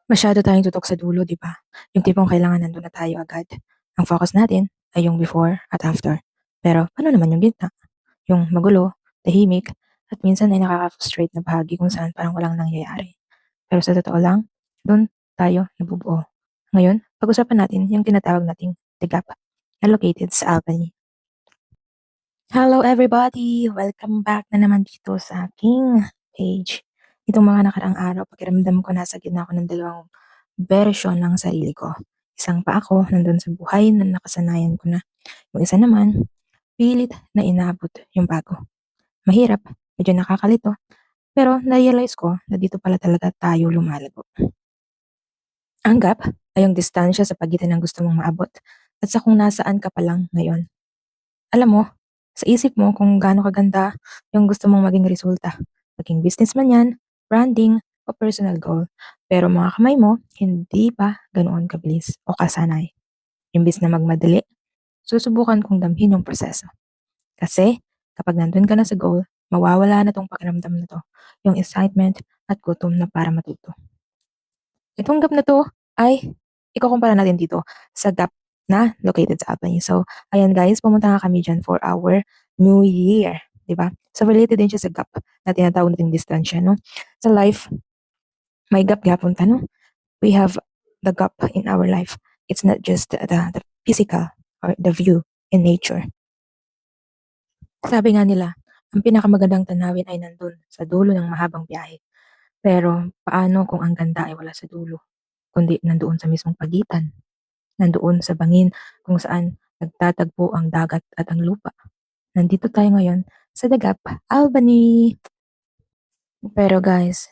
Masyado tayong tutok sa dulo, di ba? Yung tipong kailangan nandun na tayo agad. Ang focus natin ay yung before at after. Pero paano naman yung gitna? Yung magulo, tahimik, at minsan ay nakaka-frustrate na bahagi kung saan parang walang nangyayari. Pero sa totoo lang, doon tayo nabubuo. Ngayon, pag-usapan natin yung tinatawag nating The Gap, na located sa Albany. Hello everybody! Welcome back na naman dito sa aking page. Itong mga nakaraang araw, pakiramdam ko nasa gitna ako ng dalawang version ng sarili ko. Isang pa ako nandun sa buhay na nakasanayan ko na. Yung isa naman, pilit na inabot yung bago. Mahirap, medyo nakakalito, pero na-realize ko na dito pala talaga tayo lumalago. Ang gap ay yung distansya sa pagitan ng gusto mong maabot at sa kung nasaan ka pa lang ngayon. Alam mo, sa isip mo kung gaano kaganda yung gusto mong maging resulta. Maging business man yan, branding, o personal goal. Pero mga kamay mo, hindi pa ganoon kabilis o kasanay. Imbis na magmadali, susubukan kong damhin yung proseso. Kasi kapag nandun ka na sa goal, mawawala na tong pakiramdam na to. Yung excitement at gutom na para matuto. Itong gap na to ay ikukumpara natin dito sa gap na located sa Albany. So, ayan guys, pumunta nga kami dyan for our New Year. 'Di ba? So, related din siya sa gap na tinatawag nating distansya, no? Sa life, may gap-gapon ta, no? We have the gap in our life. It's not just the physical or the view in nature. Sabi nga nila, ang pinakamagandang tanawin ay nandun sa dulo ng mahabang biyahe. Pero paano kung ang ganda ay wala sa dulo, kundi nandoon sa mismong pagitan, nandoon sa bangin kung saan nagtatagpo ang dagat at ang lupa. Nandito tayo ngayon sa Dagap, Albany. Pero guys,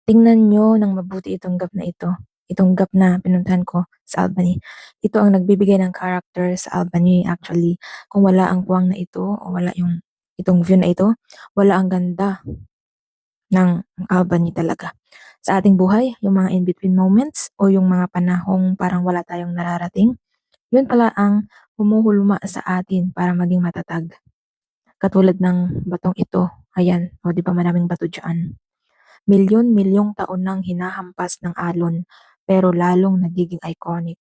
tingnan nyo ng mabuti itong gap na ito. Itong gap na pinuntahan ko sa Albany. Ito ang nagbibigay ng character sa Albany actually. Kung wala ang puwang na ito o wala yung itong view na ito, wala ang ganda ng Albany talaga. Sa ating buhay, yung mga in-between moments o yung mga panahong parang wala tayong nararating, yun pala ang humuhulma sa atin para maging matatag. Katulad ng batong ito, ayan, o di ba maraming bato dyan. Milyon-milyong taon nang hinahampas ng alon, pero lalong nagiging iconic.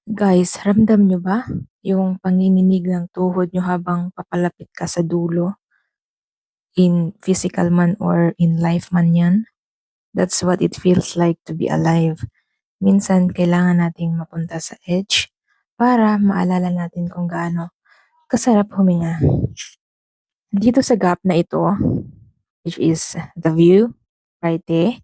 Guys, ramdam nyo ba yung panginginig ng tuhod nyo habang papalapit ka sa dulo? In physical man or in life man yan? That's what it feels like to be alive. Minsan, kailangan nating mapunta sa edge para maalala natin kung gaano kasarap huminga. Dito sa gap na ito, which is the view, right there,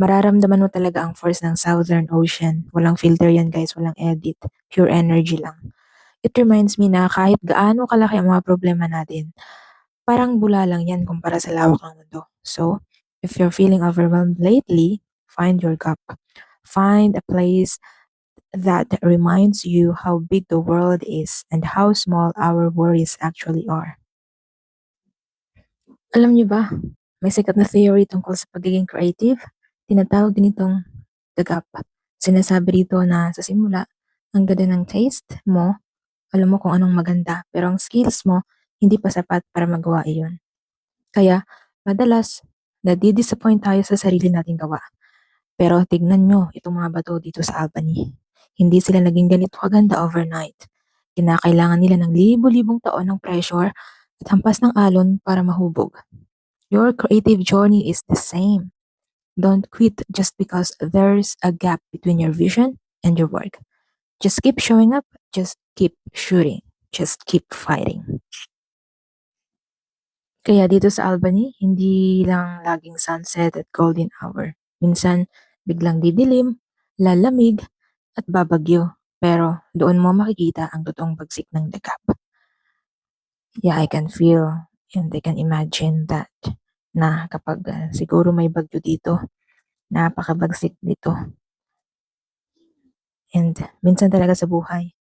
mararamdaman mo talaga ang force ng Southern Ocean. Walang filter yan guys, walang edit. Pure energy lang. It reminds me na kahit gaano kalaki ang mga problema natin, parang bula lang yan kumpara sa lawak ng mundo. So, if you're feeling overwhelmed lately, find your gap. Find a place that reminds you how big the world is and how small our worries actually are. Alam niyo ba, may sikat na theory tungkol sa pagiging creative. Tinatawag din itong the gap. Sinasabi rito na sa simula, ang ganda ng taste mo, alam mo kung anong maganda, pero ang skills mo, hindi pa sapat para magawa iyon. Kaya, madalas, nadi-disappoint tayo sa sarili nating gawa. Pero tignan nyo itong mga bato dito sa Albany. Hindi sila naging ganito kaganda overnight. Kinakailangan nila ng libo-libong taon ng pressure at hampas ng alon para mahubog. Your creative journey is the same. Don't quit just because there's a gap between your vision and your work. Just keep showing up, just keep shooting, just keep fighting. Kaya dito sa Albany, hindi lang laging sunset at golden hour. Minsan, biglang didilim, lalamig, at babagyo. Pero doon mo makikita ang totoong bagsik ng dagap. Yeah, I can feel and I can imagine that na kapag siguro may bagyo dito, napakabagsik dito. And minsan talaga sa buhay,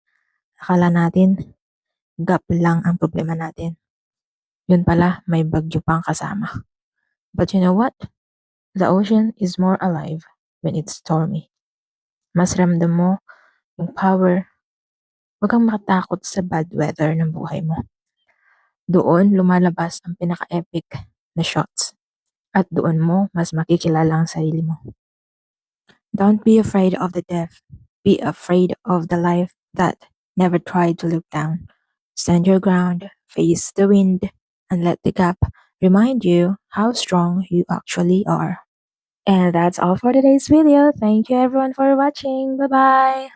akala natin gap lang ang problema natin. Yun pala, may bagyo pang kasama. But you know what? The ocean is more alive when it's stormy. Mas ramdam mo yung power. Huwag kang makatakot sa bad weather ng buhay mo. Doon lumalabas ang pinaka-epic na shots. At doon mo mas makikilala ang sarili mo. Don't be afraid of the depth. Be afraid of the life that never tried to look down. Stand your ground, face the wind, and let the gap remind you how strong you actually are. And that's all for today's video. Thank you everyone for watching. Bye bye.